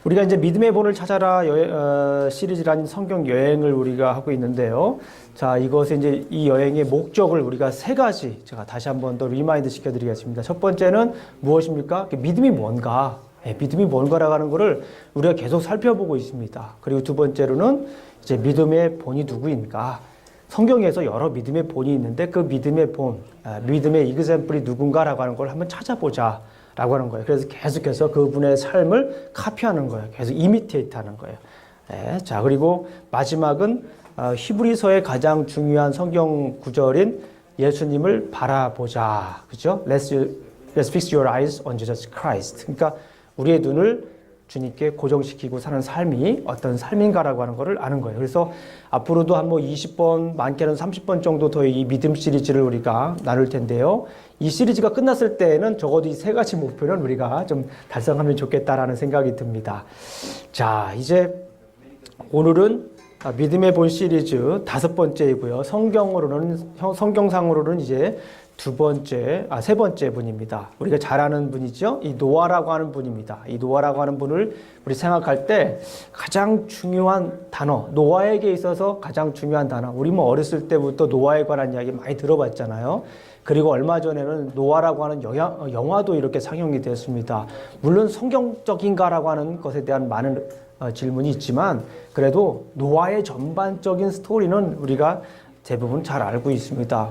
우리가 이제 믿음의 본을 찾아라 시리즈라는 성경 여행을 우리가 하고 있는데요. 자, 이것에 이제 이 여행의 목적을 우리가 세 가지 제가 다시 한번 더 리마인드 시켜드리겠습니다. 첫 번째는 무엇입니까? 믿음이 뭔가? 믿음이 뭔가라고 하는 것을 우리가 계속 살펴보고 있습니다. 그리고 두 번째로는 이제 믿음의 본이 누구인가? 성경에서 여러 믿음의 본이 있는데 그 믿음의 본, 믿음의 이그샘플이 누군가라고 하는 걸 한번 찾아보자. 라고 하는 거예요. 그래서 계속해서 그분의 삶을 카피하는 거예요. 계속 이미테이트 하는 거예요. 자, 그리고 마지막은 히브리서의 가장 중요한 성경 구절인 예수님을 바라보자. 그죠? Let's fix your eyes on Jesus Christ. 그러니까 우리의 눈을 주님께 고정시키고 사는 삶이 어떤 삶인가라고 하는 것을 아는 거예요. 그래서 앞으로도 한 20번, 많게는 30번 정도 더 이 믿음 시리즈를 우리가 나눌 텐데요. 이 시리즈가 끝났을 때에는 적어도 이 세 가지 목표는 우리가 좀 달성하면 좋겠다라는 생각이 듭니다. 자, 이제 오늘은 믿음의 본 시리즈 5번째이고요. 성경상으로는 이제 세 번째 분입니다. 우리가 잘 아는 분이죠. 이 노아라고 하는 분입니다. 이 노아라고 하는 분을 우리 생각할 때 가장 중요한 단어, 노아에게 있어서 가장 중요한 단어. 우리 어렸을 때부터 노아에 관한 이야기 많이 들어봤잖아요. 그리고 얼마 전에는 노아라고 하는 영화도 이렇게 상영이 됐습니다. 물론 성경적인가라고 하는 것에 대한 많은 질문이 있지만 그래도 노아의 전반적인 스토리는 우리가 대부분 잘 알고 있습니다.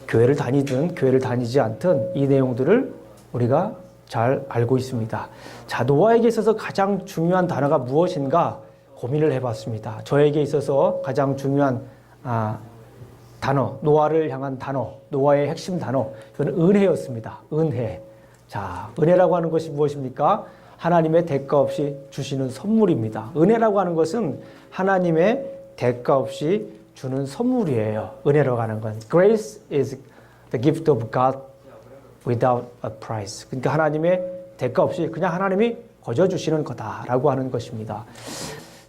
교회를 다니든 교회를 다니지 않든 이 내용들을 우리가 잘 알고 있습니다. 자, 노아에게 있어서 가장 중요한 단어가 무엇인가 고민을 해봤습니다. 저에게 있어서 가장 중요한 단어, 노아를 향한 단어, 노아의 핵심 단어, 그건 은혜였습니다. 은혜. 자, 은혜라고 하는 것이 무엇입니까? 하나님의 대가 없이 주시는 선물입니다. 은혜라고 하는 것은 하나님의 대가 없이 주는 선물이에요. 은혜라고 하는 건. Grace is the gift of God without a price. 그러니까 하나님의 대가 없이 그냥 하나님이 거저 주시는 거다라고 하는 것입니다.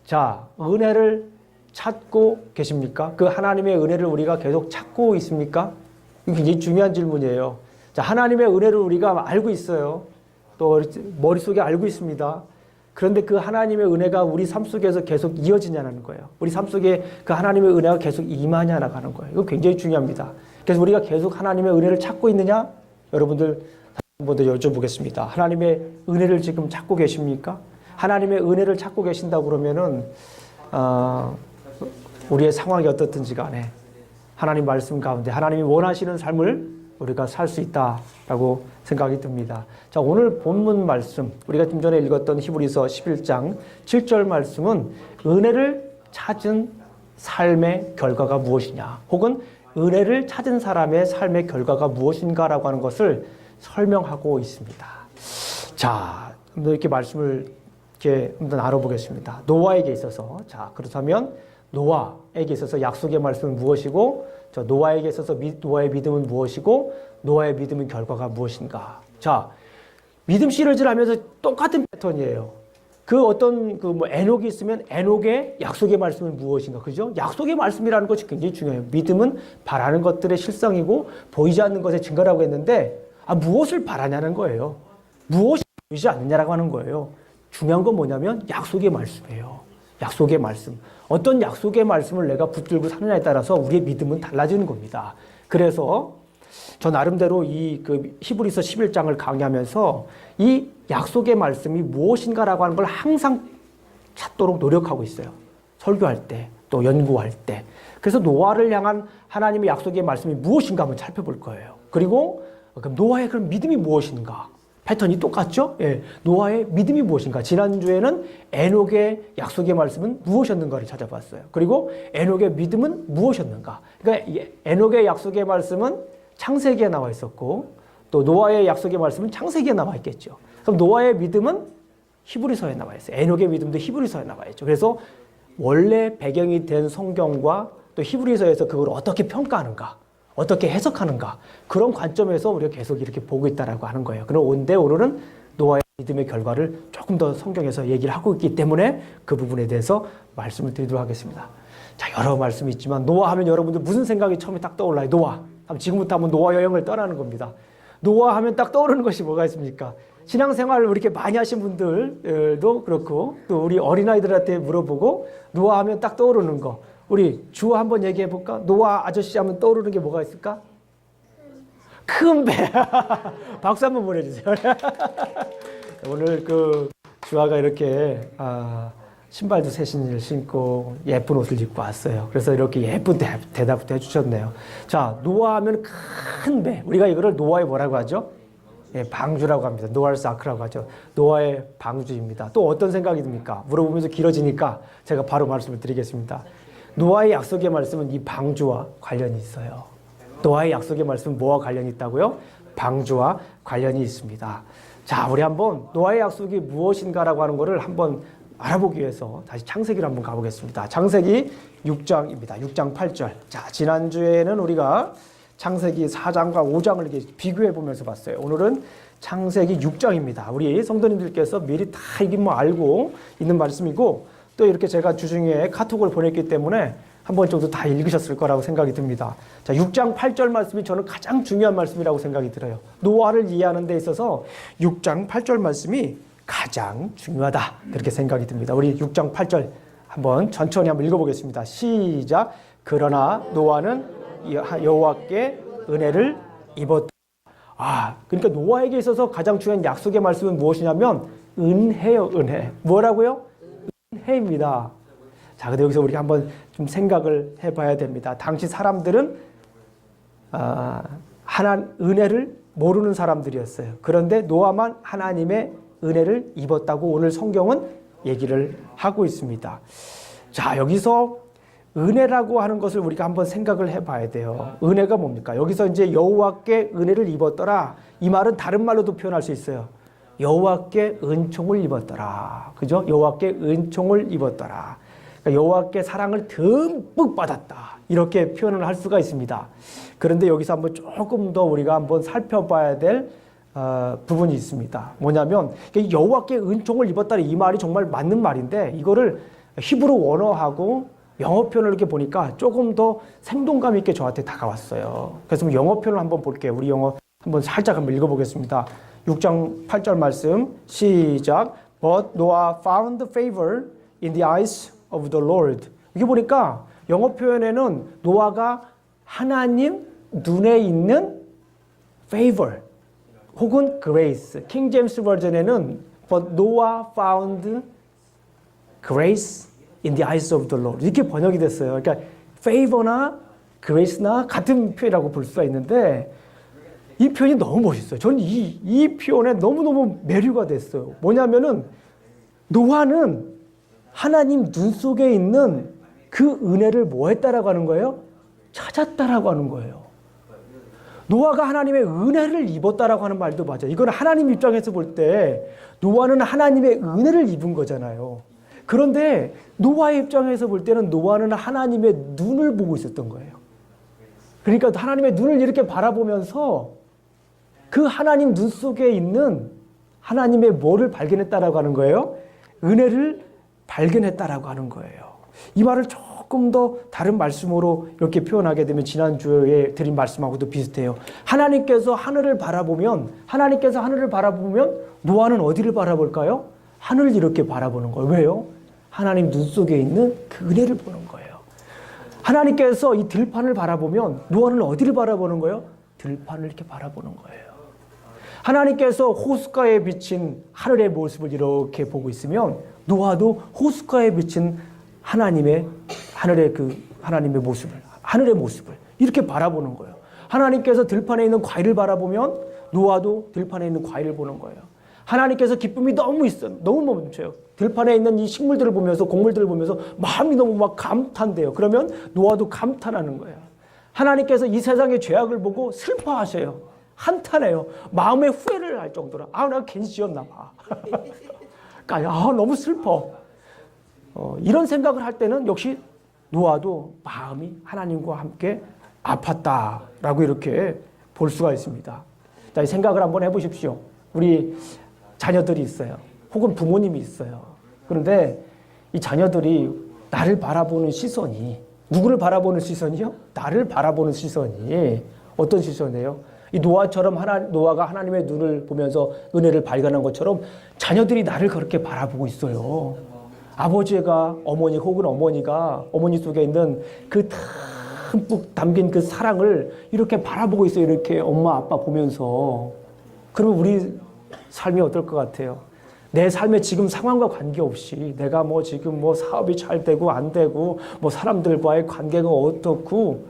자, 은혜를 찾고 계십니까? 그 하나님의 은혜를 우리가 계속 찾고 있습니까? 이게 굉장히 중요한 질문이에요. 자, 하나님의 은혜를 우리가 알고 있어요. 또 머릿속에 알고 있습니다. 그런데 그 하나님의 은혜가 우리 삶 속에서 계속 이어지냐는 거예요. 우리 삶 속에 그 하나님의 은혜가 계속 임하냐라고 하는 거예요. 이거 굉장히 중요합니다. 그래서 우리가 계속 하나님의 은혜를 찾고 있느냐? 여러분들 한번 더 여쭤보겠습니다. 하나님의 은혜를 지금 찾고 계십니까? 하나님의 은혜를 찾고 계신다고 그러면은 우리의 상황이 어떻든지 간에 하나님 말씀 가운데 하나님이 원하시는 삶을 우리가 살 수 있다라고 생각이 듭니다. 자, 오늘 본문 말씀, 우리가 좀 전에 읽었던 히브리서 11장 7절 말씀은 은혜를 찾은 삶의 결과가 무엇이냐, 혹은 은혜를 찾은 사람의 삶의 결과가 무엇인가라고 하는 것을 설명하고 있습니다. 자, 이렇게 말씀을 이렇게 한번 알아보겠습니다. 노아에게 있어서, 자, 그렇다면 노아에게 있어서 약속의 말씀은 무엇이고, 저 노아에게 있어서 노아의 믿음은 무엇이고, 노아의 믿음의 결과가 무엇인가? 자, 믿음 시리즈를 하면서 똑같은 패턴이에요. 에녹이 있으면 에녹의 약속의 말씀은 무엇인가? 그죠? 약속의 말씀이라는 것이 굉장히 중요해요. 믿음은 바라는 것들의 실상이고 보이지 않는 것의 증거라고 했는데, 무엇을 바라냐는 거예요. 무엇이 보이지 않느냐라고 하는 거예요. 중요한 건 뭐냐면 약속의 말씀이에요. 약속의 말씀. 어떤 약속의 말씀을 내가 붙들고 사느냐에 따라서 우리의 믿음은 달라지는 겁니다. 그래서 저 나름대로 히브리서 11장을 강의하면서 이 약속의 말씀이 무엇인가라고 하는 걸 항상 찾도록 노력하고 있어요. 설교할 때, 또 연구할 때. 그래서 노아를 향한 하나님의 약속의 말씀이 무엇인가 한번 살펴볼 거예요. 그리고 그럼 노아의 그럼 믿음이 무엇인가? 패턴이 똑같죠? 예. 노아의 믿음이 무엇인가? 지난주에는 에녹의 약속의 말씀은 무엇이었는가를 찾아봤어요. 그리고 에녹의 믿음은 무엇이었는가? 그러니까 에녹의 약속의 말씀은 창세기에 나와 있었고, 또 노아의 약속의 말씀은 창세기에 나와 있겠죠. 그럼 노아의 믿음은 히브리서에 나와 있어요. 에녹의 믿음도 히브리서에 나와 있죠. 그래서 원래 배경이 된 성경과 또 히브리서에서 그걸 어떻게 평가하는가? 어떻게 해석하는가? 그런 관점에서 우리가 계속 이렇게 보고 있다라고 하는 거예요. 그런데 오늘은 노아의 믿음의 결과를 조금 더 성경에서 얘기를 하고 있기 때문에 그 부분에 대해서 말씀을 드리도록 하겠습니다. 자, 여러 말씀이 있지만 노아 하면 여러분들 무슨 생각이 처음에 딱 떠올라요? 노아. 지금부터 한번 노아 여행을 떠나는 겁니다. 노아 하면 딱 떠오르는 것이 뭐가 있습니까? 신앙생활 이렇게 많이 하신 분들도 그렇고 또 우리 어린아이들한테 물어보고 노아 하면 딱 떠오르는 거. 우리 주 한번 얘기해 볼까? 노아 아저씨 하면 떠오르는 게 뭐가 있을까? 큰 배. 박수 한번 보내주세요. 오늘 그 주아가 이렇게 신발도 새 신을 신고 예쁜 옷을 입고 왔어요. 그래서 이렇게 예쁜 대답도 해주셨네요. 자, 노아 하면 큰 배. 우리가 이거를 노아의 뭐라고 하죠? 예, 방주라고 합니다. 노아의 아크라고 하죠. 노아의 방주입니다. 또 어떤 생각이 듭니까? 물어보면서 길어지니까 제가 바로 말씀을 드리겠습니다. 노아의 약속의 말씀은 이 방주와 관련이 있어요. 노아의 약속의 말씀은 뭐와 관련이 있다고요? 방주와 관련이 있습니다. 자, 우리 한번 노아의 약속이 무엇인가라고 하는 것을 한번 알아보기 위해서 다시 창세기로 한번 가보겠습니다. 창세기 6장입니다. 6장 8절. 자, 지난주에는 우리가 창세기 4장과 5장을 이렇게 비교해 보면서 봤어요. 오늘은 창세기 6장입니다. 우리 성도님들께서 미리 다 이게 뭐 알고 있는 말씀이고 또 이렇게 제가 주중에 카톡을 보냈기 때문에 한 번 정도 다 읽으셨을 거라고 생각이 듭니다. 자, 6장 8절 말씀이 저는 가장 중요한 말씀이라고 생각이 들어요. 노아를 이해하는 데 있어서 6장 8절 말씀이 가장 중요하다. 그렇게 생각이 듭니다. 우리 6장 8절 한번 천천히 한번 읽어보겠습니다. 시작. 그러나 노아는 여호와께 은혜를 입었다. 그러니까 노아에게 있어서 가장 중요한 약속의 말씀은 무엇이냐면 은혜요, 은혜. 뭐라고요? 은혜입니다. 자, 근데 여기서 우리가 한번 좀 생각을 해봐야 됩니다. 당시 사람들은 은혜를 모르는 사람들이었어요. 그런데 노아만 하나님의 은혜를 입었다고 오늘 성경은 얘기를 하고 있습니다. 자, 여기서 은혜라고 하는 것을 우리가 한번 생각을 해봐야 돼요. 은혜가 뭡니까? 여기서 이제 여호와께 은혜를 입었더라. 이 말은 다른 말로도 표현할 수 있어요. 여호와께 은총을 입었더라. 그죠? 여호와께 은총을 입었더라. 그러니까 여호와께 사랑을 듬뿍 받았다. 이렇게 표현을 할 수가 있습니다. 그런데 여기서 한번 조금 더 우리가 한번 살펴봐야 될 부분이 있습니다. 뭐냐면 여호와께 은총을 입었다는 이 말이 정말 맞는 말인데 이거를 히브리 원어하고 영어 표현을 이렇게 보니까 조금 더 생동감 있게 저한테 다가왔어요. 그래서 영어 표현을 한번 볼게요. 우리 영어 한번 살짝 한번 읽어보겠습니다. 6장 8절 말씀 시작. But Noah found favor in the eyes of the Lord. 이게 보니까 영어 표현에는 노아가 하나님 눈에 있는 favor 혹은 grace. 킹 제임스 버전에는 But Noah found grace in the eyes of the Lord. 이렇게 번역이 됐어요. 그러니까 favor나 grace나 같은 표현이라고 볼 수가 있는데 이 표현이 너무 멋있어요. 저는 이 표현에 너무너무 매료가 됐어요. 뭐냐면은 노아는 하나님 눈 속에 있는 그 은혜를 뭐 했다라고 하는 거예요? 찾았다라고 하는 거예요. 노아가 하나님의 은혜를 입었다라고 하는 말도 맞아요. 이건 하나님 입장에서 볼 때 노아는 하나님의 은혜를 입은 거잖아요. 그런데 노아의 입장에서 볼 때는 노아는 하나님의 눈을 보고 있었던 거예요. 그러니까 하나님의 눈을 이렇게 바라보면서 그 하나님 눈 속에 있는 하나님의 뭐를 발견했다라고 하는 거예요? 은혜를 발견했다라고 하는 거예요. 이 말을 조금 더 다른 말씀으로 이렇게 표현하게 되면 지난주에 드린 말씀하고도 비슷해요. 하나님께서 하늘을 바라보면 노아는 어디를 바라볼까요? 하늘을 이렇게 바라보는 거예요. 왜요? 하나님 눈 속에 있는 그 은혜를 보는 거예요. 하나님께서 이 들판을 바라보면 노아는 어디를 바라보는 거예요? 들판을 이렇게 바라보는 거예요. 하나님께서 호숫가에 비친 하늘의 모습을 이렇게 보고 있으면 노아도 호숫가에 비친 하나님의 모습을 이렇게 바라보는 거예요. 하나님께서 들판에 있는 과일을 바라보면 노아도 들판에 있는 과일을 보는 거예요. 하나님께서 기쁨이 너무 멈춰요. 들판에 있는 이 식물들을 보면서 곡물들을 보면서 마음이 너무 막 감탄돼요. 그러면 노아도 감탄하는 거예요. 하나님께서 이 세상의 죄악을 보고 슬퍼하셔요. 한탄해요. 마음의 후회를 할 정도로 내가 괜히 지었나 봐. 너무 슬퍼. 이런 생각을 할 때는 역시 노아도 마음이 하나님과 함께 아팠다라고 이렇게 볼 수가 있습니다. 자, 이 생각을 한번 해보십시오. 우리 자녀들이 있어요. 혹은 부모님이 있어요. 그런데 이 자녀들이 나를 바라보는 시선이 누구를 바라보는 시선이요? 나를 바라보는 시선이 어떤 시선이에요? 이 노아처럼 노아가 하나님의 눈을 보면서 은혜를 발견한 것처럼 자녀들이 나를 그렇게 바라보고 있어요. 아버지가 어머니 혹은 어머니가 어머니 속에 있는 그 듬뿍 담긴 그 사랑을 이렇게 바라보고 있어요. 이렇게 엄마 아빠 보면서. 그러면 우리 삶이 어떨 것 같아요? 내 삶의 지금 상황과 관계없이 내가 뭐 지금 뭐 사업이 잘 되고 안 되고 뭐 사람들과의 관계가 어떻고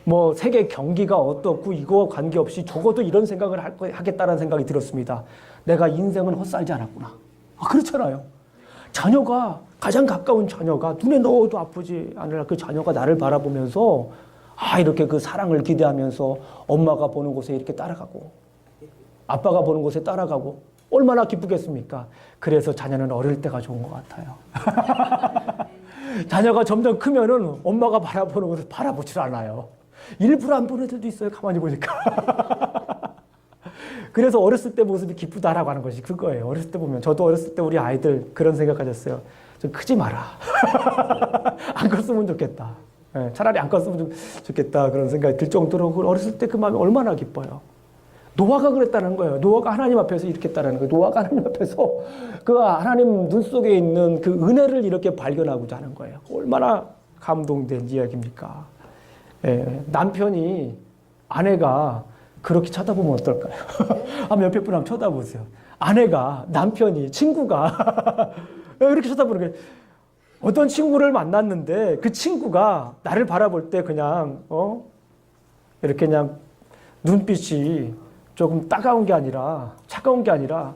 뭐 세계 경기가 어떻고 이거와 관계없이 적어도 이런 생각을 하겠다는 생각이 들었습니다. 내가 인생은 헛살지 않았구나. 그렇잖아요. 자녀가 가장 가까운 자녀가 눈에 넣어도 아프지 않을 그 자녀가 나를 바라보면서 이렇게 그 사랑을 기대하면서 엄마가 보는 곳에 이렇게 따라가고 아빠가 보는 곳에 따라가고 얼마나 기쁘겠습니까? 그래서 자녀는 어릴 때가 좋은 것 같아요. 자녀가 점점 크면은 엄마가 바라보는 곳을 바라보질 않아요. 일부러 안 보는 애들도 있어요. 가만히 보니까. 그래서 어렸을 때 모습이 기쁘다라고 하는 것이 그거예요. 어렸을 때 보면 저도 어렸을 때 우리 아이들 그런 생각하셨어요. 좀 크지 마라. 안 컸으면 좋겠다. 차라리 안 컸으면 좀 좋겠다 그런 생각이 들 정도로 어렸을 때 그 마음이 얼마나 기뻐요. 노아가 그랬다는 거예요. 노아가 하나님 앞에서 이렇게 했다는 거예요. 노아가 하나님 앞에서 그 하나님 눈 속에 있는 그 은혜를 이렇게 발견하고자 하는 거예요. 얼마나 감동된 이야기입니까? 남편이 아내가 그렇게 쳐다보면 어떨까요? 한번 옆에 분 한번 쳐다보세요. 아내가, 남편이, 친구가 이렇게 쳐다보는 게 어떤 친구를 만났는데 그 친구가 나를 바라볼 때 그냥 이렇게 그냥 눈빛이 조금 따가운 게 아니라 차가운 게 아니라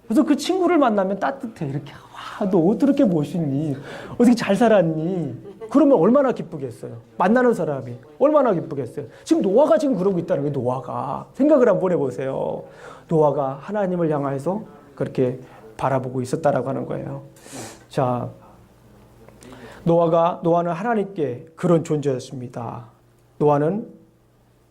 그래서 그 친구를 만나면 따뜻해. 이렇게 와, 너 어떻게 멋있니? 어떻게 잘 살았니? 그러면 얼마나 기쁘겠어요. 만나는 사람이 얼마나 기쁘겠어요. 지금 노아가 지금 그러고 있다는 거예요. 노아가 생각을 한번 해보세요. 노아가 하나님을 향해서 그렇게 바라보고 있었다라고 하는 거예요. 자, 노아는 하나님께 그런 존재였습니다. 노아는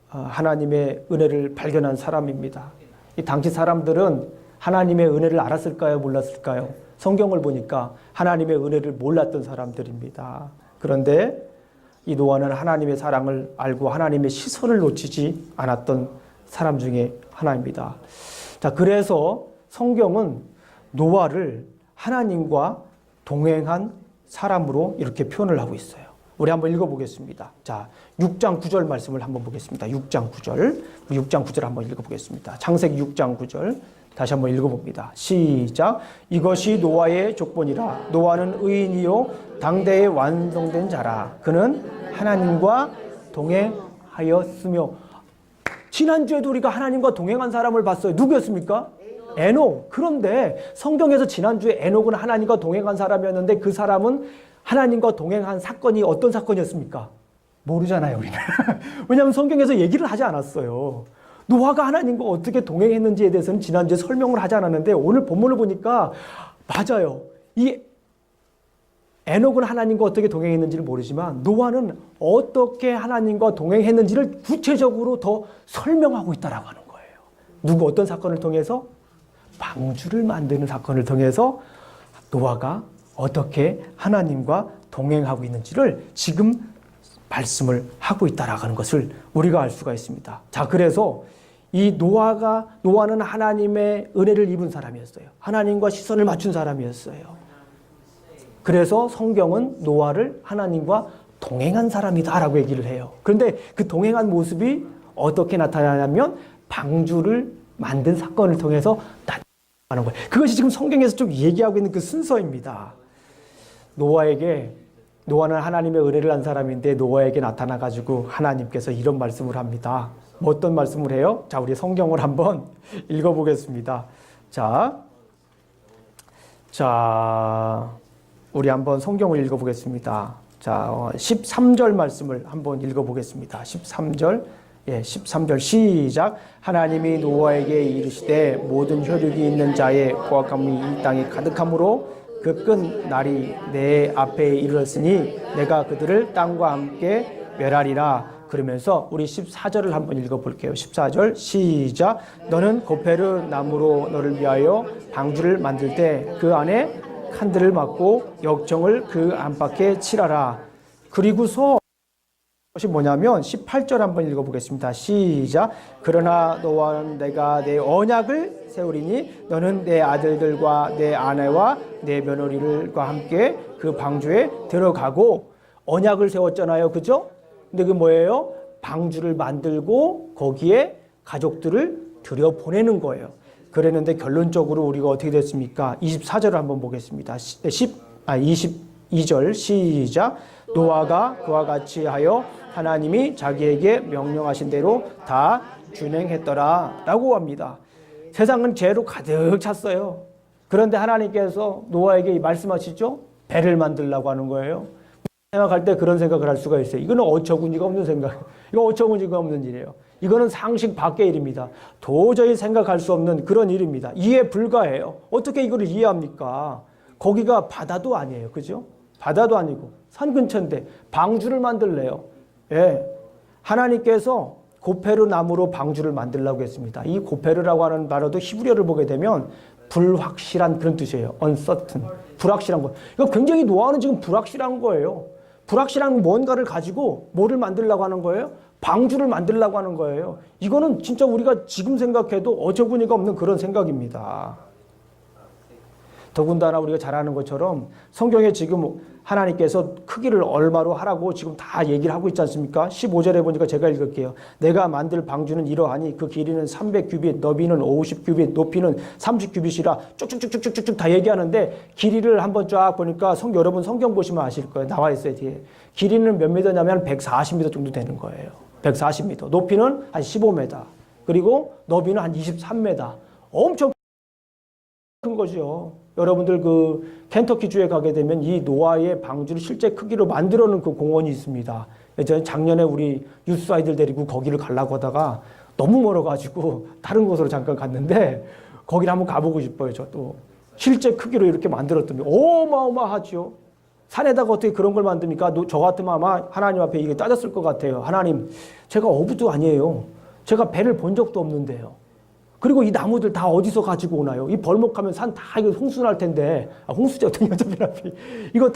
하나님의 은혜를 발견한 사람입니다. 이 당시 사람들은 하나님의 은혜를 알았을까요? 몰랐을까요? 성경을 보니까 하나님의 은혜를 몰랐던 사람들입니다. 그런데 이 노아는 하나님의 사랑을 알고 하나님의 시선을 놓치지 않았던 사람 중에 하나입니다. 자, 그래서 성경은 노아를 하나님과 동행한 사람으로 이렇게 표현을 하고 있어요. 우리 한번 읽어보겠습니다. 자, 6장 9절 말씀을 한번 보겠습니다. 6장 9절. 6장 9절 한번 읽어보겠습니다. 창세기 6장 9절. 다시 한번 읽어봅니다. 시작. 이것이 노아의 족본이라. 노아는 의인이요 당대에 완성된 자라. 그는 하나님과 동행하였으며. 지난주에도 우리가 하나님과 동행한 사람을 봤어요. 누구였습니까? 에녹. 그런데 성경에서 지난주에 에녹은 하나님과 동행한 사람이었는데 그 사람은 하나님과 동행한 사건이 어떤 사건이었습니까? 모르잖아요, 우리는. 왜냐하면 성경에서 얘기를 하지 않았어요. 노아가 하나님과 어떻게 동행했는지에 대해서는 지난주에 설명을 하지 않았는데 오늘 본문을 보니까 맞아요. 이 에녹은 하나님과 어떻게 동행했는지를 모르지만 노아는 어떻게 하나님과 동행했는지를 구체적으로 더 설명하고 있다라고 하는 거예요. 어떤 사건을 통해서? 방주를 만드는 사건을 통해서 노아가 어떻게 하나님과 동행하고 있는지를 지금 말씀을 하고 있다라고 하는 것을 우리가 알 수가 있습니다. 자, 그래서 이 노아는 하나님의 은혜를 입은 사람이었어요. 하나님과 시선을 맞춘 사람이었어요. 그래서 성경은 노아를 하나님과 동행한 사람이다라고 얘기를 해요. 그런데 그 동행한 모습이 어떻게 나타나냐면 방주를 만든 사건을 통해서 나타나는 거예요. 그것이 지금 성경에서 좀 얘기하고 있는 그 순서입니다. 노아는 하나님의 은혜를 한 사람인데 노아에게 나타나가지고 하나님께서 이런 말씀을 합니다. 뭐 어떤 말씀을 해요? 자, 우리 성경을 한번 읽어보겠습니다. 자, 우리 한번 성경을 읽어보겠습니다. 자, 13절 말씀을 한번 읽어보겠습니다. 13절. 13절 시작. 하나님이 노아에게 이르시되 모든 혈육이 있는 자의 고악함이 이 땅에 가득함으로 그 끝 날이 내 앞에 이르렀으니 내가 그들을 땅과 함께 멸하리라. 그러면서 우리 14절을 한번 읽어볼게요. 14절 시작. 너는 고페르 나무로 너를 위하여 방주를 만들 때 그 안에 칸들을 막고 역정을 그 안팎에 칠하라. 그리고서 것이 뭐냐면 18절 한번 읽어보겠습니다. 시작. 그러나 너와 내가 내 언약을 세우리니 너는 내 아들들과 내 아내와 내 며느리들과 함께 그 방주에 들어가고. 언약을 세웠잖아요. 그죠? 근데 그 뭐예요? 방주를 만들고 거기에 가족들을 들여보내는 거예요. 그랬는데 결론적으로 우리가 어떻게 됐습니까? 24절을 한번 보겠습니다. 22절 시작. 노아가 그와 같이 하여 하나님이 자기에게 명령하신 대로 다 준행했더라 라고 합니다. 세상은 죄로 가득 찼어요. 그런데 하나님께서 노아에게 말씀하시죠? 배를 만들려고 하는 거예요. 생각할 때 그런 생각을 할 수가 있어요. 이거는 어처구니가 없는 생각. 이거 어처구니가 없는 일이에요. 이거는 상식 밖의 일입니다. 도저히 생각할 수 없는 그런 일입니다. 이해 불가해요. 어떻게 이걸 이해합니까? 거기가 바다도 아니에요. 그죠? 바다도 아니고 산 근처인데 방주를 만들래요. 예. 하나님께서 고페르 나무로 방주를 만들려고 했습니다. 이 고페르라고 하는 말로도 히브리어를 보게 되면 불확실한 그런 뜻이에요. uncertain. 불확실한 거. 이거 굉장히 노아는 지금 불확실한 거예요. 불확실한 뭔가를 가지고 뭐를 만들려고 하는 거예요? 방주를 만들려고 하는 거예요. 이거는 진짜 우리가 지금 생각해도 어처구니가 없는 그런 생각입니다. 더군다나 우리가 잘 아는 것처럼 성경에 지금 하나님께서 크기를 얼마로 하라고 지금 다 얘기를 하고 있지 않습니까? 15절에 보니까 제가 읽을게요. 내가 만들 방주는 이러하니 그 길이는 300규빗, 너비는 50규빗, 높이는 30규빗이라 쭉쭉쭉쭉쭉쭉 다 얘기하는데 길이를 한번 쫙 보니까 여러분 성경 보시면 아실 거예요. 나와 있어요, 뒤에. 길이는 몇 미터냐면 140m 정도 되는 거예요. 140m. 높이는 한 15m. 그리고 너비는 한 23m. 엄청 큰 거죠. 여러분들 그 켄터키주에 가게 되면 이 노아의 방주를 실제 크기로 만들어 놓은 그 공원이 있습니다. 예전에 작년에 우리 유스 아이들 데리고 거기를 가려고 하다가 너무 멀어가지고 다른 곳으로 잠깐 갔는데 거기를 한번 가보고 싶어요. 저도 실제 크기로 이렇게 만들었더니 어마어마하죠. 산에다가 어떻게 그런 걸 만듭니까? 저 같으면 아마 하나님 앞에 이게 따졌을 것 같아요. 하나님, 제가 어부도 아니에요. 제가 배를 본 적도 없는데요. 그리고 이 나무들 다 어디서 가지고 오나요? 이 벌목하면 산 다 이거 홍수 날 텐데, 홍수죠, 어차피. 이거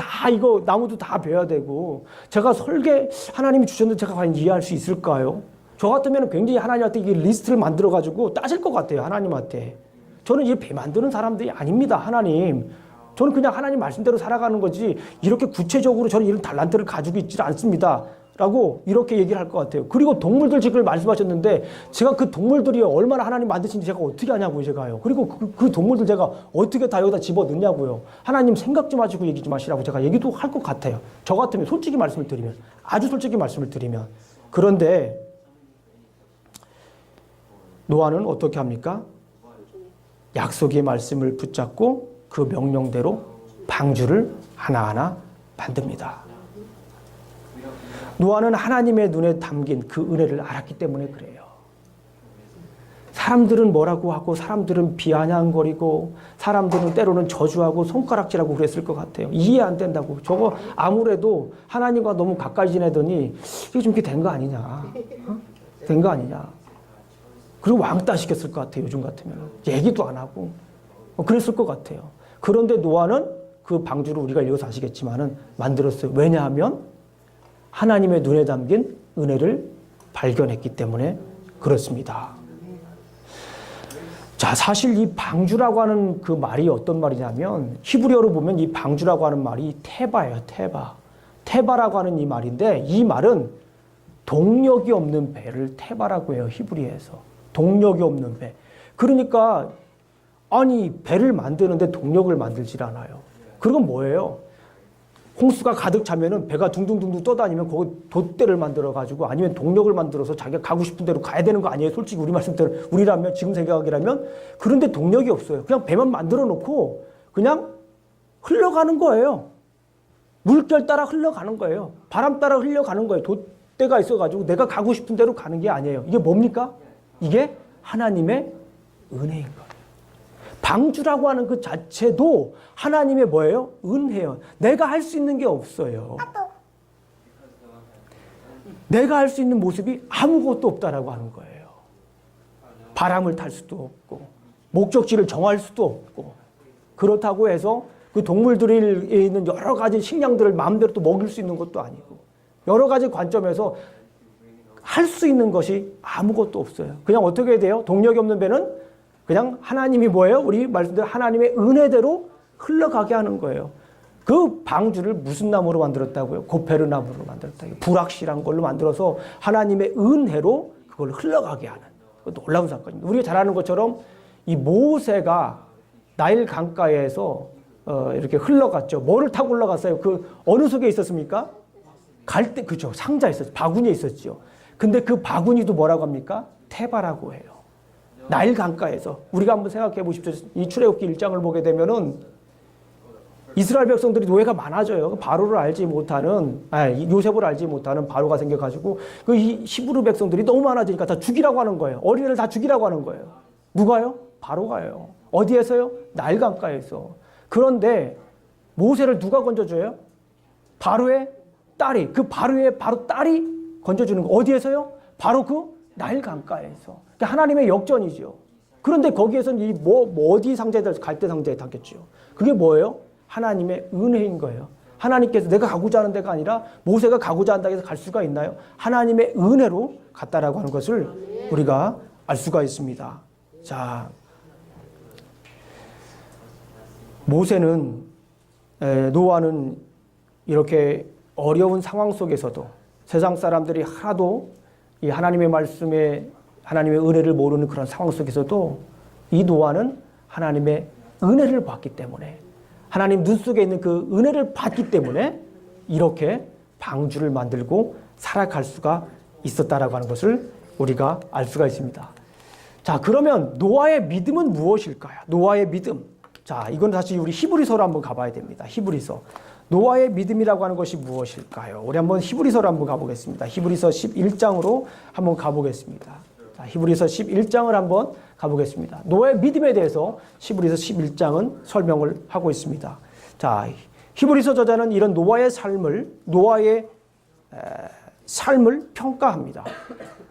나무도 다 베야 되고, 제가 설계, 하나님이 주셨는데 제가 과연 이해할 수 있을까요? 저 같으면 굉장히 하나님한테 이 리스트를 만들어가지고 따질 것 같아요, 하나님한테. 저는 이 배 만드는 사람들이 아닙니다, 하나님. 저는 그냥 하나님 말씀대로 살아가는 거지, 이렇게 구체적으로 저는 이런 달란트를 가지고 있지 않습니다. 라고 이렇게 얘기를 할 것 같아요. 그리고 동물들 지금 말씀하셨는데 제가 그 동물들이 얼마나 하나님 만드신지 제가 어떻게 아냐고요, 제가요. 그리고 그 동물들 제가 어떻게 다 여기다 집어넣냐고요. 하나님 생각 좀 하시고 얘기 좀 하시라고 제가 얘기도 할 것 같아요. 저 같으면 솔직히 말씀을 드리면, 아주 솔직히 말씀을 드리면. 그런데 노아는 어떻게 합니까? 약속의 말씀을 붙잡고 그 명령대로 방주를 하나하나 만듭니다. 노아는 하나님의 눈에 담긴 그 은혜를 알았기 때문에 그래요. 사람들은 뭐라고 하고 사람들은 비아냥거리고 사람들은 때로는 저주하고 손가락질하고 그랬을 것 같아요. 이해 안 된다고. 저거 아무래도 하나님과 너무 가까이 지내더니 이게 좀 이렇게 된 거 아니냐. 된 거 아니냐. 그리고 왕따 시켰을 것 같아요. 요즘 같으면. 얘기도 안 하고. 그랬을 것 같아요. 그런데 노아는 그 방주를 우리가 읽어서 아시겠지만은 만들었어요. 왜냐하면 하나님의 눈에 담긴 은혜를 발견했기 때문에 그렇습니다. 자, 사실 이 방주라고 하는 그 말이 어떤 말이냐면 히브리어로 보면 이 방주라고 하는 말이 테바예요. 테바. 테바라고 하는 이 말인데 이 말은 동력이 없는 배를 테바라고 해요. 히브리어에서. 동력이 없는 배. 그러니까 아니 배를 만드는데 동력을 만들질 않아요. 그건 뭐예요? 홍수가 가득 차면은 배가 둥둥둥둥 떠다니면 거기 돛대를 만들어가지고 아니면 동력을 만들어서 자기가 가고 싶은 대로 가야 되는 거 아니에요? 솔직히 우리 말씀대로 우리라면 지금 생각이라면 그런데 동력이 없어요. 그냥 배만 만들어 놓고 그냥 흘러가는 거예요. 물결 따라 흘러가는 거예요. 바람 따라 흘러가는 거예요. 돛대가 있어가지고 내가 가고 싶은 대로 가는 게 아니에요. 이게 뭡니까? 이게 하나님의 은혜인 거예요. 방주라고 하는 그 자체도 하나님의 뭐예요? 은혜예요. 내가 할 수 있는 게 없어요. 내가 할 수 있는 모습이 아무것도 없다라고 하는 거예요. 바람을 탈 수도 없고 목적지를 정할 수도 없고 그렇다고 해서 그 동물들에 있는 여러 가지 식량들을 마음대로 또 먹일 수 있는 것도 아니고 여러 가지 관점에서 할 수 있는 것이 아무것도 없어요. 그냥 어떻게 돼요? 동력이 없는 배는 그냥 하나님이 뭐예요? 우리 말씀대로 하나님의 은혜대로 흘러가게 하는 거예요. 그 방주를 무슨 나무로 만들었다고요? 고페르 나무로 만들었다고요. 불확실한 걸로 만들어서 하나님의 은혜로 그걸 흘러가게 하는 놀라운 사건입니다. 우리가 잘 아는 것처럼 이 모세가 나일 강가에서 이렇게 흘러갔죠. 뭐를 타고 흘러갔어요? 그 어느 속에 있었습니까? 갈대, 그죠. 상자에 있었죠. 바구니에 있었죠. 근데 그 바구니도 뭐라고 합니까? 테바라고 해요. 나일 강가에서. 우리가 한번 생각해 보십시오. 이 출애굽기 1장을 보게 되면은 이스라엘 백성들이 노예가 많아져요. 바로를 알지 못하는, 요셉을 알지 못하는 바로가 생겨가지고 그 히브리 백성들이 너무 많아지니까 다 죽이라고 하는 거예요. 어린애를 다 죽이라고 하는 거예요. 누가요? 바로가요. 어디에서요? 나일 강가에서. 그런데 모세를 누가 건져줘요? 바로의 딸이. 그 바로의 바로 딸이 건져주는 거. 어디에서요? 바로 그 나일 강가에서. 그러니까 하나님의 역전이죠. 그런데 거기에서는 어디 상자에 달려서 갈대 상자에 담겼죠. 그게 뭐예요? 하나님의 은혜인 거예요. 하나님께서 내가 가고자 하는 데가 아니라 모세가 가고자 한다고 해서 갈 수가 있나요? 하나님의 은혜로 갔다라고 하는 것을 우리가 알 수가 있습니다. 자, 모세는, 노아는 이렇게 어려운 상황 속에서도 세상 사람들이 하나도 이 하나님의 말씀에 하나님의 은혜를 모르는 그런 상황 속에서도 이 노아는 하나님의 은혜를 받기 때문에 하나님 눈 속에 있는 그 은혜를 받기 때문에 이렇게 방주를 만들고 살아갈 수가 있었다라고 하는 것을 우리가 알 수가 있습니다. 자, 그러면 노아의 믿음은 무엇일까요? 노아의 믿음. 자, 이건 다시 우리 히브리서로 한번 가봐야 됩니다. 히브리서. 노아의 믿음이라고 하는 것이 무엇일까요? 우리 한번 히브리서로 한번 가보겠습니다. 히브리서 11장으로 한번 가보겠습니다. 자, 히브리서 11장을 한번 가보겠습니다. 노아의 믿음에 대해서 히브리서 11장은 설명을 하고 있습니다. 자, 히브리서 저자는 이런 노아의 삶을 평가합니다.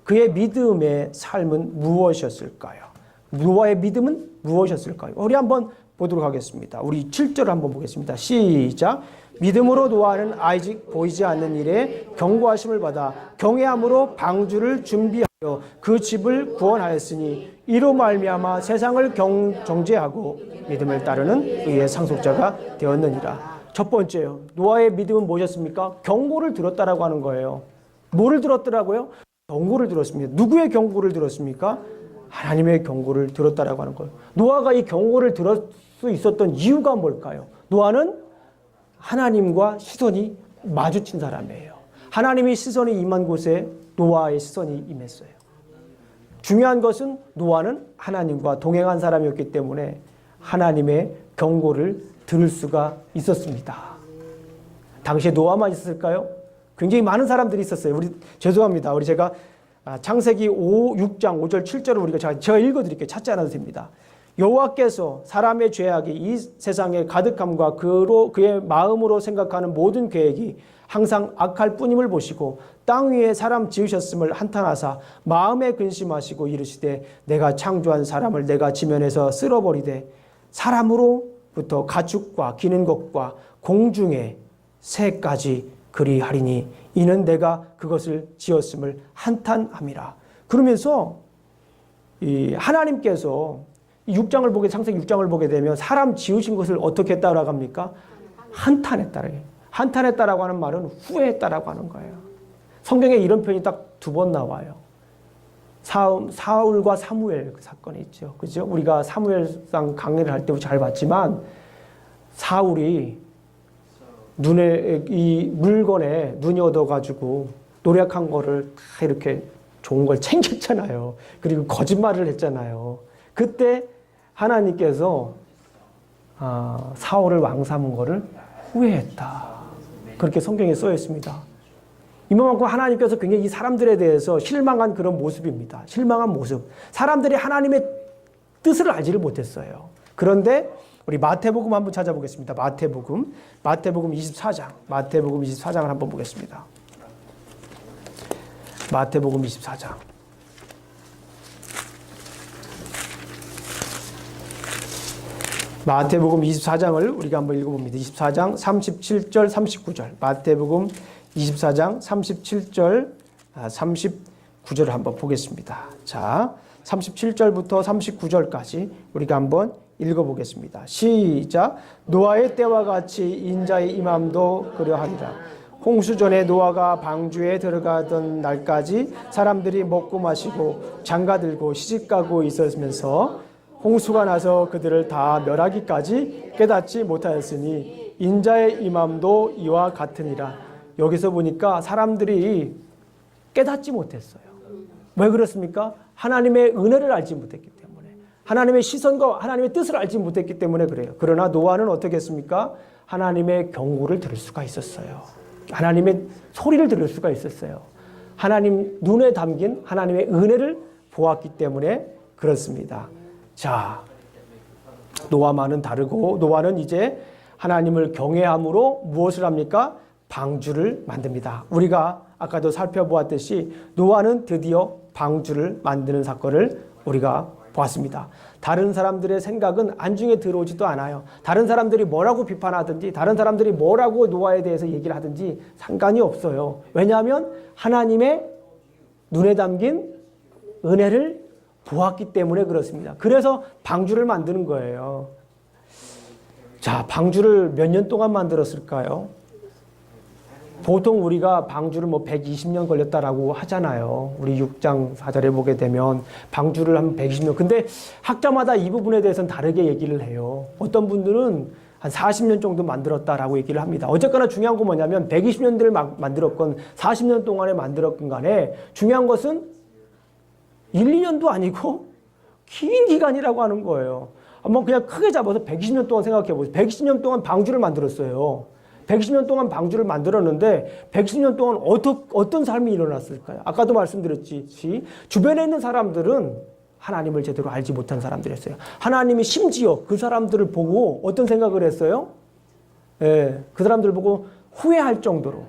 그의 믿음의 삶은 무엇이었을까요? 노아의 믿음은 무엇이었을까요? 우리 한번 보도록 하겠습니다. 우리 7절을 한번 보겠습니다. 시작. 믿음으로 노아는 아직 보이지 않는 일에 경고하심을 받아 경외함으로 방주를 준비하여 그 집을 구원하였으니 이로 말미암아 세상을 정죄하고 믿음을 따르는 의의 상속자가 되었느니라. 첫 번째요. 노아의 믿음은 무엇이었습니까? 경고를 들었다라고 하는 거예요. 뭐를 들었더라고요? 경고를 들었습니다. 누구의 경고를 들었습니까? 하나님의 경고를 들었다라고 하는 거예요. 노아가 이 경고를 들을 수 있었던 이유가 뭘까요? 노아는 하나님과 시선이 마주친 사람이에요. 하나님의 시선이 임한 곳에 노아의 시선이 임했어요. 중요한 것은 노아는 하나님과 동행한 사람이었기 때문에 하나님의 경고를 들을 수가 있었습니다. 당시에 노아만 있었을까요? 굉장히 많은 사람들이 있었어요. 죄송합니다. 제가 창세기 6장 5절 7절을 제가 읽어드릴게요. 찾지 않아도 됩니다. 여호와께서 사람의 죄악이 이 세상에 가득함과 그의 마음으로 생각하는 모든 계획이 항상 악할 뿐임을 보시고 땅 위에 사람 지으셨음을 한탄하사 마음에 근심하시고 이르시되 내가 창조한 사람을 내가 지면에서 쓸어버리되 사람으로부터 가축과 기는 것과 공중의 새까지 그리하리니 이는 내가 그것을 지었음을 한탄함이라. 그러면서 이 하나님께서 창세기 6장을 보게 되면 사람 지으신 것을 어떻게 했다고 합니까? 한탄했다. 한탄했다라고 하는 말은 후회했다라고 하는 거예요. 성경에 이런 표현이 딱 2번 나와요. 사울과 사무엘 그 사건이 있죠. 그죠? 우리가 사무엘상 강의를 할 때 잘 봤지만 사울이 이 물건에 눈이 얻어가지고 노력한 거를 다 이렇게 좋은 걸 챙겼잖아요. 그리고 거짓말을 했잖아요. 그때 하나님께서 사울을 왕 삼은 거를 후회했다. 그렇게 성경에 써 있습니다. 이만큼 하나님께서 굉장히 이 사람들에 대해서 실망한 그런 모습입니다. 실망한 모습. 사람들이 하나님의 뜻을 알지를 못했어요. 그런데 우리 마태복음 한번 찾아보겠습니다. 마태복음 24장. 마태복음 24장을 한번 보겠습니다. 마태복음 24장. 마태복음 24장을 우리가 한번 읽어봅니다. 24장 37절 39절. 마태복음 24장 37절 구절을 한번 보겠습니다. 자, 37절부터 39절까지 우리가 한번 읽어보겠습니다. 시작. 노아의 때와 같이 인자의 임함도 그러하리라. 홍수 전에 노아가 방주에 들어가던 날까지 사람들이 먹고 마시고 장가들고 시집가고 있었으면서 홍수가 나서 그들을 다 멸하기까지 깨닫지 못하였으니 인자의 임함도 이와 같으니라. 여기서 보니까 사람들이 깨닫지 못했어요. 왜 그렇습니까? 하나님의 은혜를 알지 못했기 때문에, 하나님의 시선과 하나님의 뜻을 알지 못했기 때문에 그래요. 그러나 노아는 어떻게 했습니까? 하나님의 경고를 들을 수가 있었어요. 하나님의 소리를 들을 수가 있었어요. 하나님 눈에 담긴 하나님의 은혜를 보았기 때문에 그렇습니다. 자, 노아만은 다르고, 노아는 이제 하나님을 경외함으로 무엇을 합니까? 방주를 만듭니다. 우리가 아까도 살펴보았듯이 노아는 드디어 방주를 만드는 사건을 우리가 보았습니다. 다른 사람들의 생각은 안중에 들어오지도 않아요. 다른 사람들이 뭐라고 비판하든지, 다른 사람들이 뭐라고 노아에 대해서 얘기를 하든지 상관이 없어요. 왜냐하면 하나님의 눈에 담긴 은혜를 보았기 때문에 그렇습니다. 그래서 방주를 만드는 거예요. 자, 방주를 몇 년 동안 만들었을까요? 보통 우리가 방주를 120년 걸렸다라고 하잖아요. 우리 6장 4절에 보게 되면 방주를 한 120년. 근데 학자마다 이 부분에 대해서는 다르게 얘기를 해요. 어떤 분들은 한 40년 정도 만들었다라고 얘기를 합니다. 어쨌거나 중요한 건 뭐냐면 120년대를 만들었건 40년 동안에 만들었건 간에 중요한 것은 1, 2년도 아니고 긴 기간이라고 하는 거예요. 한번 그냥 크게 잡아서 120년 동안 생각해 보세요. 120년 동안 방주를 만들었어요. 120년 동안 방주를 만들었는데 120년 동안 어떤 삶이 일어났을까요? 아까도 말씀드렸지. 주변에 있는 사람들은 하나님을 제대로 알지 못한 사람들이었어요. 하나님이 심지어 그 사람들을 보고 어떤 생각을 했어요? 그 사람들을 보고 후회할 정도로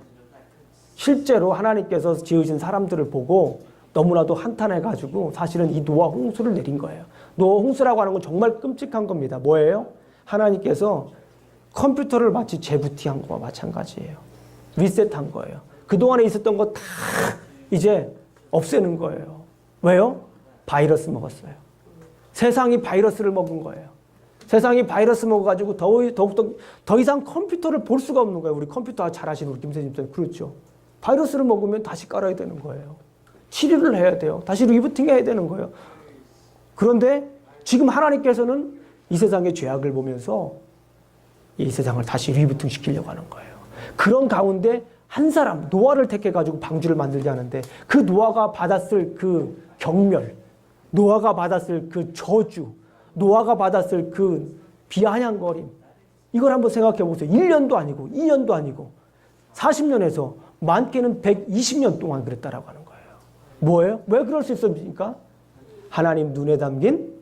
실제로 하나님께서 지으신 사람들을 보고 너무나도 한탄해가지고 사실은 이 노아 홍수를 내린 거예요. 노아 홍수라고 하는 건 정말 끔찍한 겁니다. 뭐예요? 하나님께서 컴퓨터를 마치 재부팅한 거와 마찬가지예요. 리셋한 거예요. 그동안에 있었던 거 다 이제 없애는 거예요. 왜요? 바이러스 먹었어요. 세상이 바이러스를 먹은 거예요. 세상이 바이러스 먹어가지고 더 이상 컴퓨터를 볼 수가 없는 거예요. 우리 컴퓨터 잘 아시는 우리 김선생님, 그렇죠? 바이러스를 먹으면 다시 깔아야 되는 거예요. 치료를 해야 돼요. 다시 리부팅 해야 되는 거예요. 그런데 지금 하나님께서는 이 세상의 죄악을 보면서 이 세상을 다시 리부팅 시키려고 하는 거예요. 그런 가운데 한 사람, 노아를 택해가지고 방주를 만들지 않은데 그 노아가 받았을 그 경멸, 노아가 받았을 그 저주, 노아가 받았을 그 비아냥거림, 이걸 한번 생각해 보세요. 1년도 아니고 2년도 아니고 40년에서 많게는 120년 동안 그랬다라고 하는 거예요. 뭐예요? 왜 그럴 수 있습니까? 하나님 눈에 담긴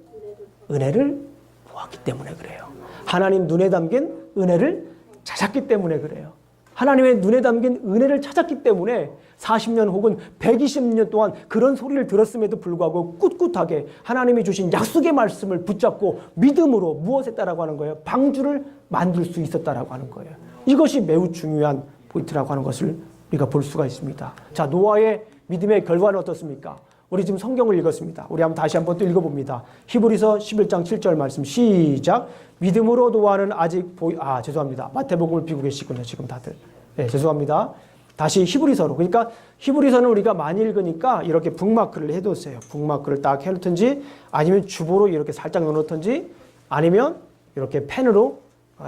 은혜를 보았기 때문에 그래요. 하나님 눈에 담긴 은혜를 찾았기 때문에 그래요. 하나님의 눈에 담긴 은혜를 찾았기 때문에 40년 혹은 120년 동안 그런 소리를 들었음에도 불구하고 꿋꿋하게 하나님이 주신 약속의 말씀을 붙잡고 믿음으로 무엇했다라고 하는 거예요? 방주를 만들 수 있었다라고 하는 거예요. 이것이 매우 중요한 포인트라고 하는 것을 우리가 볼 수가 있습니다. 자, 노아의 믿음의 결과는 어떻습니까? 우리 지금 성경을 읽었습니다. 우리 다시 한번 또 읽어봅니다. 히브리서 11장 7절 말씀 시작. 믿음으로 노아는 아직 죄송합니다. 마태복음을 비고 계시군요. 지금 다들. 네, 죄송합니다. 다시 히브리서로. 그러니까 히브리서는 우리가 많이 읽으니까 이렇게 북마크를 해뒀어요. 북마크를 딱 해놓든지 아니면 주보로 이렇게 살짝 넣어놓든지 아니면 이렇게 펜으로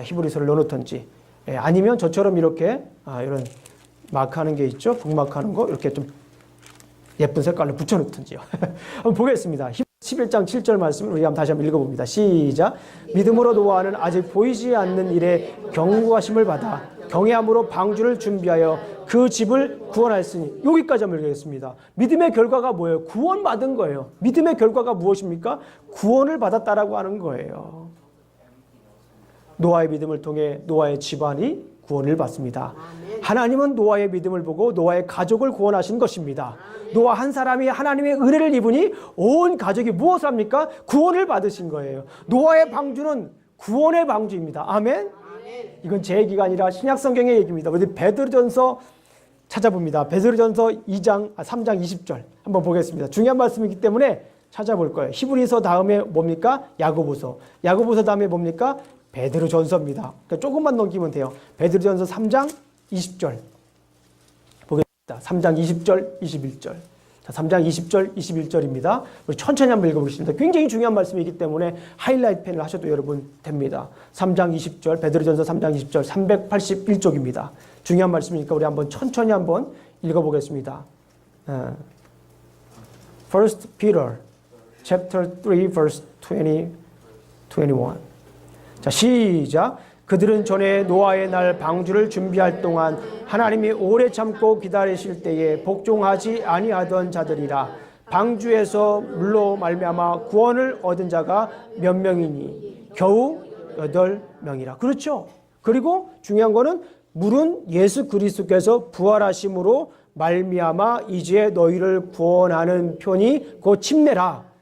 히브리서를 넣어놓든지 아니면 저처럼 이렇게 이런 마크하는 게 있죠. 북마크하는 거 이렇게 좀 예쁜 색깔로 붙여놓든지요. 한번 보겠습니다. 11장 7절 말씀을 우리 다시 한번 읽어봅니다. 시작. 믿음으로 노아는 아직 보이지 않는 일에 경고하심을 받아 경외함으로 방주를 준비하여 그 집을 구원하였으니, 여기까지 한번 읽겠습니다. 믿음의 결과가 뭐예요? 구원받은 거예요. 믿음의 결과가 무엇입니까? 구원을 받았다라고 하는 거예요. 노아의 믿음을 통해 노아의 집안이 구원을 받습니다. 하나님은 노아의 믿음을 보고 노아의 가족을 구원하신 것입니다. 노아 한 사람이 하나님의 은혜를 입으니 온 가족이 무엇을 합니까? 구원을 받으신 거예요. 노아의 방주는 구원의 방주입니다. 아멘? 이건 제 얘기가 아니라 신약성경의 얘기입니다. 우리 베드로전서 찾아봅니다. 베드로전서 3장 20절 한번 보겠습니다. 중요한 말씀이기 때문에 찾아볼 거예요. 히브리서 다음에 뭡니까? 야고보서. 야고보서 다음에 뭡니까? 베드로전서입니다. 그러니까 조금만 넘기면 돼요. 베드로전서 3장 20절 보겠습니다. 3장 20절, 21절. 자, 3장 20절, 21절입니다. 우리 천천히 한번 읽어보겠습니다. 굉장히 중요한 말씀이기 때문에 하이라이트 펜을 하셔도 여러분 됩니다. 3장 20절, 베드로전서 3장 20절, 381쪽입니다. 중요한 말씀이니까 우리 한번 천천히 한번 읽어보겠습니다. First Peter chapter 3 verse 20, 21. 자, 시작. 그들은 전에 노아의 날 방주를 준비할 동안 하나님이 오래 참고 기다리실 때에 복종하지 아니하던 자들이라. 방주에서 물로 말미암아 구원을 얻은 자가 몇 명이니 겨우 8명이라. 그렇죠. 그리고 중요한 거는 물은 예수 그리스도께서 부활하심으로 말미암아 이제 너희를 구원하는 편이 곧 침례라.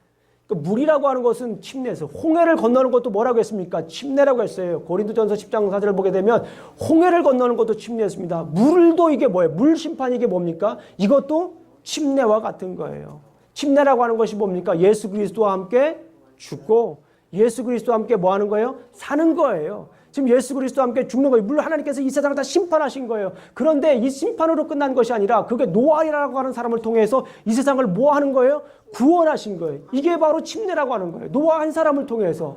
물이라고 하는 것은 침례에서 홍해를 건너는 것도 뭐라고 했습니까? 침례라고 했어요. 고린도전서 10장 4절을 보게 되면 홍해를 건너는 것도 침례였습니다. 물도 이게 뭐예요? 물 심판이 이게 뭡니까? 이것도 침례와 같은 거예요. 침례라고 하는 것이 뭡니까? 예수 그리스도와 함께 죽고 예수 그리스도와 함께 뭐 하는 거예요? 사는 거예요. 지금 예수 그리스도와 함께 죽는 거예요. 물론 하나님께서 이 세상을 다 심판하신 거예요. 그런데 이 심판으로 끝난 것이 아니라 그게 노아라고 하는 사람을 통해서 이 세상을 뭐 하는 거예요? 구원하신 거예요. 이게 바로 침례라고 하는 거예요. 노아 한 사람을 통해서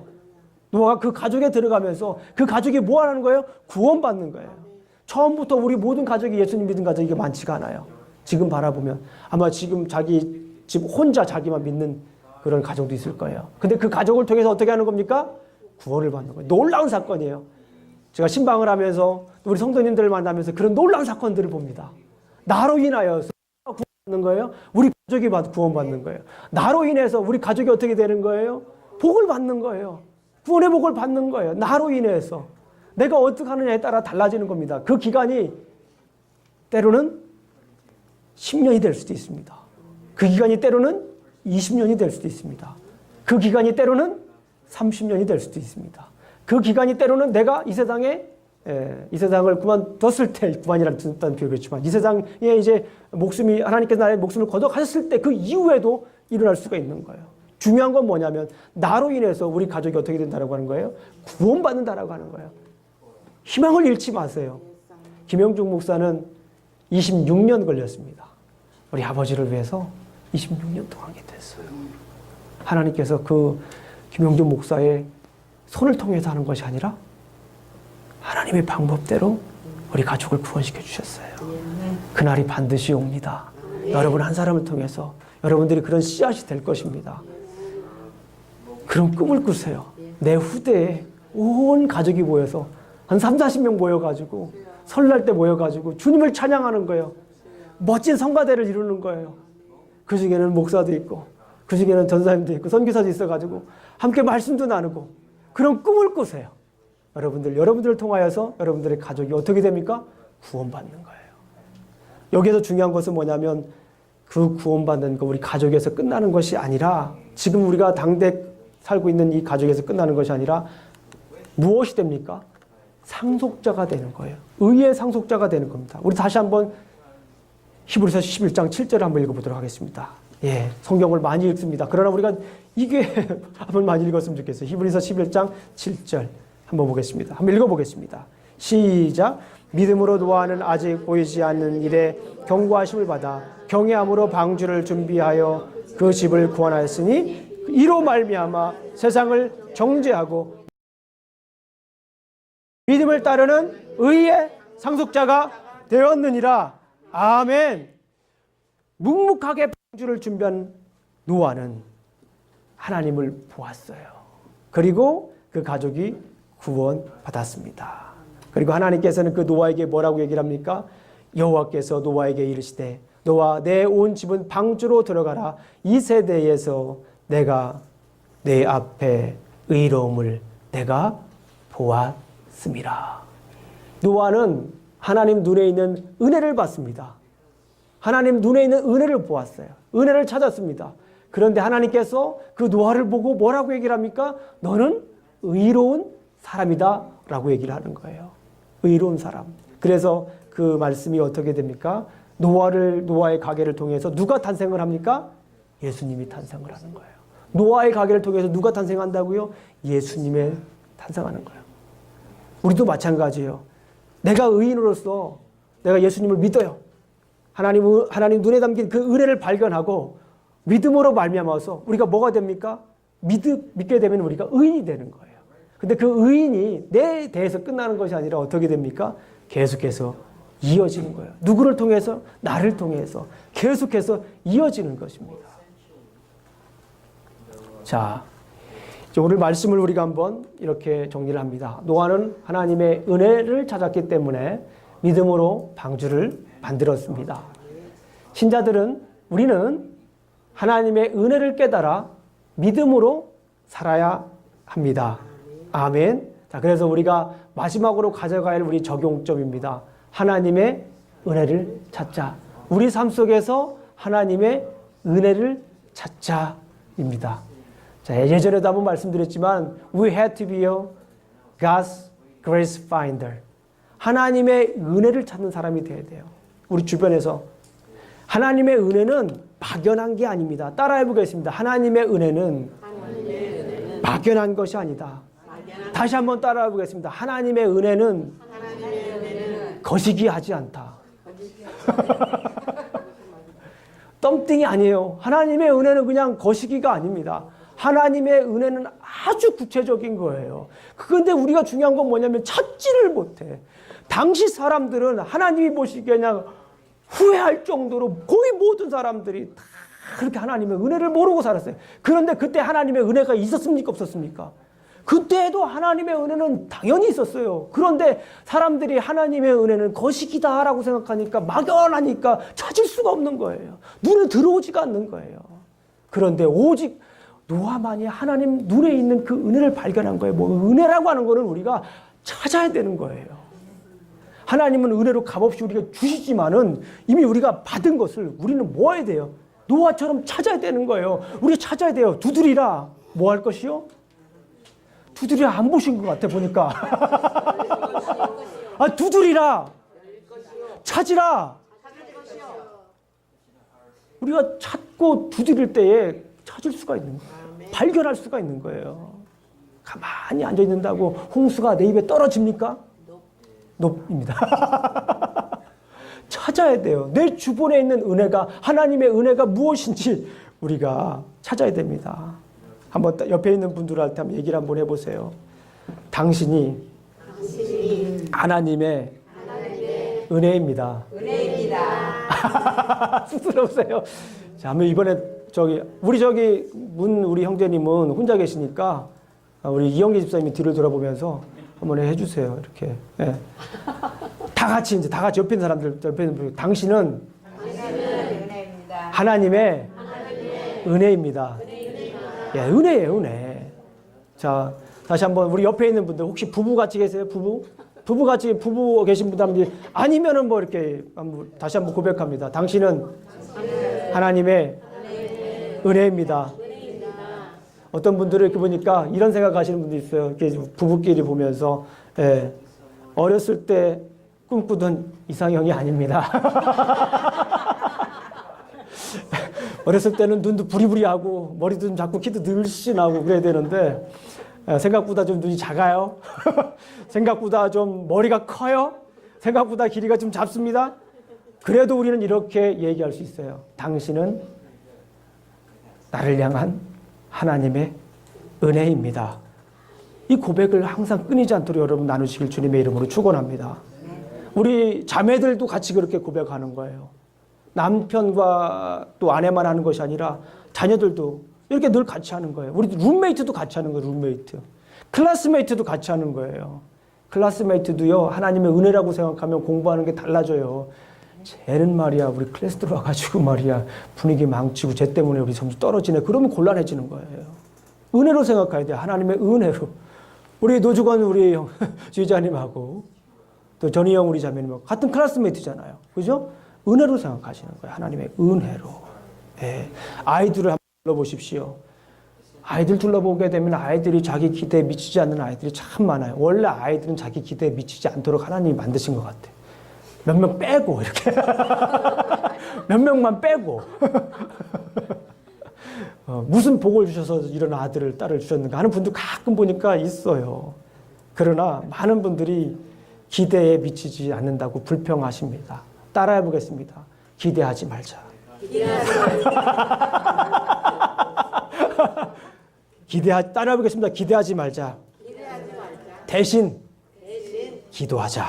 노아가 그 가족에 들어가면서 그 가족이 뭐 하는 거예요? 구원받는 거예요. 처음부터 우리 모든 가족이 예수님 믿은 가족이 이게 많지가 않아요. 지금 바라보면 아마 지금 자기 집 혼자 자기만 믿는 그런 가정도 있을 거예요. 근데 그 가족을 통해서 어떻게 하는 겁니까? 구원을 받는 거예요. 놀라운 사건이에요. 제가 신방을 하면서 우리 성도님들을 만나면서 그런 놀라운 사건들을 봅니다. 나로 인하여서 구원받는 거예요. 우리 가족이 구원받는 거예요. 나로 인해서 우리 가족이 어떻게 되는 거예요? 복을 받는 거예요. 구원의 복을 받는 거예요. 나로 인해서. 내가 어떻게 하느냐에 따라 달라지는 겁니다. 그 기간이 때로는 10년이 될 수도 있습니다. 그 기간이 때로는 20년이 될 수도 있습니다. 그 기간이 때로는 30년이 될 수도 있습니다. 그 기간이 때로는 내가 이 세상을 그만뒀을 때, 그만이라는 표현이 그렇지만 이 세상에 이제 하나님께서 나의 목숨을 거둬가셨을 때 그 이후에도 일어날 수가 있는 거예요. 중요한 건 뭐냐면 나로 인해서 우리 가족이 어떻게 된다고 하는 거예요? 구원받는다라고 하는 거예요. 희망을 잃지 마세요. 김영중 목사는 26년 걸렸습니다. 우리 아버지를 위해서 26년 동안 기도했어요. 하나님께서 그 김영중 목사의 손을 통해서 하는 것이 아니라 하나님의 방법대로 우리 가족을 구원시켜 주셨어요. 그날이 반드시 옵니다. 여러분 한 사람을 통해서 여러분들이 그런 씨앗이 될 것입니다. 그런 꿈을 꾸세요. 내 후대에 온 가족이 모여서 한 30-40명 모여가지고 설날 때 모여가지고 주님을 찬양하는 거예요. 멋진 성가대를 이루는 거예요. 그 중에는 목사도 있고 그 중에는 전사님도 있고 선교사도 있어가지고 함께 말씀도 나누고 그런 꿈을 꾸세요. 여러분들을 통하여서 여러분들의 가족이 어떻게 됩니까? 구원받는 거예요. 여기에서 중요한 것은 뭐냐면 그 구원받는 거 우리 가족에서 끝나는 것이 아니라 지금 우리가 당대 살고 있는 이 가족에서 끝나는 것이 아니라 무엇이 됩니까? 상속자가 되는 거예요. 의의 상속자가 되는 겁니다. 우리 다시 한번 히브리서 11장 7절을 한번 읽어보도록 하겠습니다. 예, 성경을 많이 읽습니다. 그러나 우리가 이게 한번 많이 읽었으면 좋겠어요. 히브리서 11장 7절 한번 보겠습니다. 한번 읽어보겠습니다. 시작. 믿음으로 노아는 아직 보이지 않는 일에 경고하심을 받아 경외함으로 방주를 준비하여 그 집을 구원하였으니 이로 말미암아 세상을 정죄하고 믿음을 따르는 의의 상속자가 되었느니라. 아멘. 묵묵하게 방주를 준비한 노아는 하나님을 보았어요. 그리고 그 가족이 구원받았습니다. 그리고 하나님께서는 그 노아에게 뭐라고 얘기를 합니까? 여호와께서 노아에게 이르시되 너와 내 온 집은 방주로 들어가라. 이 세대에서 내가 내 앞에 의로움을 내가 보았음이라. 노아는 하나님 눈에 있는 은혜를 봤습니다. 하나님 눈에 있는 은혜를 보았어요. 은혜를 찾았습니다. 그런데 하나님께서 그 노아를 보고 뭐라고 얘기를 합니까? 너는 의로운 사람이다 라고 얘기를 하는 거예요. 의로운 사람. 그래서 그 말씀이 어떻게 됩니까? 노아의 가계를 통해서 누가 탄생을 합니까? 예수님이 탄생을 하는 거예요. 노아의 가계를 통해서 누가 탄생한다고요? 예수님의 탄생하는 거예요. 우리도 마찬가지예요. 내가 의인으로서 내가 예수님을 믿어요. 하나님 눈에 담긴 그 은혜를 발견하고 믿음으로 말미암아서 우리가 뭐가 됩니까? 믿게 되면 우리가 의인이 되는 거예요. 근데 그 의인이 내 대해서 끝나는 것이 아니라 어떻게 됩니까? 계속해서 이어지는 거예요. 누구를 통해서? 나를 통해서 계속해서 이어지는 것입니다. 자, 오늘 말씀을 우리가 한번 이렇게 정리를 합니다. 노아는 하나님의 은혜를 찾았기 때문에 믿음으로 방주를 만들었습니다. 신자들은 우리는 하나님의 은혜를 깨달아 믿음으로 살아야 합니다. 아멘. 자, 그래서 우리가 마지막으로 가져가야 할 우리 적용점입니다. 하나님의 은혜를 찾자. 우리 삶 속에서 하나님의 은혜를 찾자입니다. 자, 예전에도 한번 말씀드렸지만 we had to be a God's grace finder. 하나님의 은혜를 찾는 사람이 돼야 돼요. 우리 주변에서 하나님의 은혜는 막연한 게 아닙니다. 따라해 보겠습니다. 하나님의 은혜는 막연한 것이 아니다. 다시 한번 따라해 보겠습니다. 하나님의 은혜는 거시기하지 않다. 덤띵이 아니에요. 하나님의 은혜는 그냥 거시기가 아닙니다. 하나님의 은혜는 아주 구체적인 거예요. 그런데 우리가 중요한 건 뭐냐면 찾지를 못해. 당시 사람들은 하나님이 보시기에 그냥 후회할 정도로 거의 모든 사람들이 다 그렇게 하나님의 은혜를 모르고 살았어요. 그런데 그때 하나님의 은혜가 있었습니까? 없었습니까? 그때도 하나님의 은혜는 당연히 있었어요. 그런데 사람들이 하나님의 은혜는 거시기다라고 생각하니까 막연하니까 찾을 수가 없는 거예요. 눈에 들어오지가 않는 거예요. 그런데 오직 노아만이 하나님 눈에 있는 그 은혜를 발견한 거예요. 뭐 은혜라고 하는 거는 우리가 찾아야 되는 거예요. 하나님은 은혜로 값없이 우리가 주시지만은 이미 우리가 받은 것을 우리는 뭐 해야 돼요? 노아처럼 찾아야 되는 거예요. 우리 찾아야 돼요. 두드리라. 뭐 할 것이요? 두드리라 안 보신 것 같아 보니까. 아, 두드리라. 찾으라. 우리가 찾고 두드릴 때에 찾을 수가 있는 거예요. 발견할 수가 있는 거예요. 가만히 앉아 있는다고 홍수가 내 입에 떨어집니까? 높입니다. 찾아야 돼요. 내 주변에 있는 은혜가, 하나님의 은혜가 무엇인지 우리가 찾아야 됩니다. 한번 옆에 있는 분들한테 한번 얘기를 한번 해보세요. 당신이 하나님의 은혜입니다. 쑥스러우세요. 자, 한번 이번에 우리 형제님은 혼자 계시니까 우리 이영기 집사님이 뒤를 돌아보면서 한번 해주세요. 이렇게. 네. 다 같이 옆에 있는 사람들, 옆에 있는 분들, 당신은 하나님의 은혜입니다. 예, 은혜예요, 은혜. 자, 다시 한번 우리 옆에 있는 분들 혹시 부부 같이 계세요? 부부 계신 분들 아니면은 뭐 이렇게 다시 한번 고백합니다. 당신은 하나님의 은혜입니다. 어떤 분들은 이렇게 보니까 이런 생각하시는 분도 있어요. 이렇게 부부끼리 보면서 어렸을 때 꿈꾸던 이상형이 아닙니다. 어렸을 때는 눈도 부리부리하고 머리도 좀 작고 키도 늘씬하고 그래야 되는데 생각보다 좀 눈이 작아요. 생각보다 좀 머리가 커요. 생각보다 길이가 좀 작습니다. 그래도 우리는 이렇게 얘기할 수 있어요. 당신은 나를 향한 하나님의 은혜입니다. 이 고백을 항상 끊이지 않도록 여러분 나누시길 주님의 이름으로 축원합니다. 우리 자매들도 같이 그렇게 고백하는 거예요. 남편과 또 아내만 하는 것이 아니라 자녀들도 이렇게 늘 같이 하는 거예요. 우리 룸메이트도 같이 하는 거예요. 룸메이트. 클래스메이트도 같이 하는 거예요. 클래스메이트도요. 하나님의 은혜라고 생각하면 공부하는 게 달라져요. 쟤는 말이야 우리 클래스 들어와가지고 말이야 분위기 망치고 쟤 때문에 우리 점수 떨어지네. 그러면 곤란해지는 거예요. 은혜로 생각해야 돼요. 하나님의 은혜로. 우리 노주건 우리 지휘자님하고 또 전희 형 우리 자매님하고 같은 클래스메이트잖아요. 그죠? 은혜로 생각하시는 거예요. 하나님의 은혜로. 예. 아이들을 한번 둘러보십시오. 아이들 둘러보게 되면 아이들이 자기 기대에 미치지 않는 아이들이 참 많아요. 원래 아이들은 자기 기대에 미치지 않도록 하나님이 만드신 것 같아요. 몇 명 빼고 이렇게 몇 명만 빼고 무슨 복을 주셔서 이런 아들을 딸을 주셨는가 하는 분도 가끔 보니까 있어요. 그러나 많은 분들이 기대에 미치지 않는다고 불평하십니다. 따라해 보겠습니다. 기대하지 말자. 따라해 보겠습니다. 기대하지 말자. 대신 기도하자.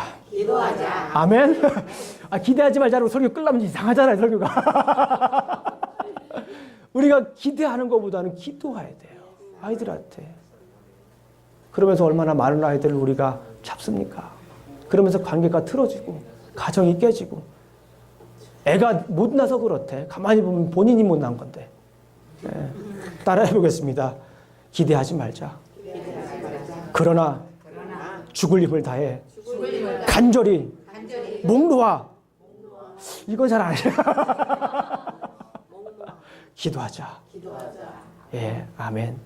아멘. 기대하지 말자로 설교 끌려면 이상하잖아요, 설교가. 우리가 기대하는 것보다는 기도해야 돼요. 아이들한테. 그러면서 얼마나 많은 아이들을 우리가 잡습니까? 그러면서 관계가 틀어지고 가정이 깨지고 애가 못나서 그렇대. 가만히 보면 본인이 못난 건데. 네. 따라해 보겠습니다. 기대하지 말자. 그러나 죽을 힘을 다해 간절히 목 놓아. 이건 잘 아니야. 기도하자. 예, 아멘.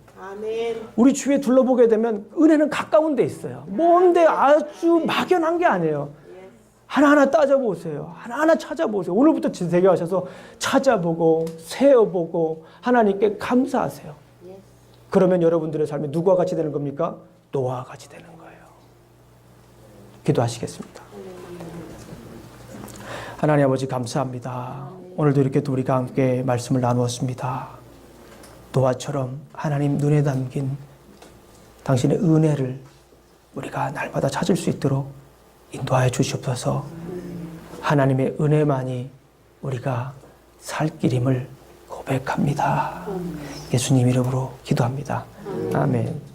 우리 주위에 둘러보게 되면 은혜는 가까운 데 있어요. 먼데 아주 막연한 게 아니에요. 하나하나 따져보세요. 하나하나 찾아보세요. 오늘부터 진세계하셔서 찾아보고 세어보고 하나님께 감사하세요. 그러면 여러분들의 삶이 누구와 같이 되는 겁니까? 노아와 같이 되는 거예요. 기도하시겠습니다. 하나님 아버지 감사합니다. 오늘도 이렇게 또 우리가 함께 말씀을 나누었습니다. 노아처럼 하나님 눈에 담긴 당신의 은혜를 우리가 날마다 찾을 수 있도록 인도하여 주시옵소서. 하나님의 은혜만이 우리가 살 길임을 고백합니다. 예수님 이름으로 기도합니다. 아멘.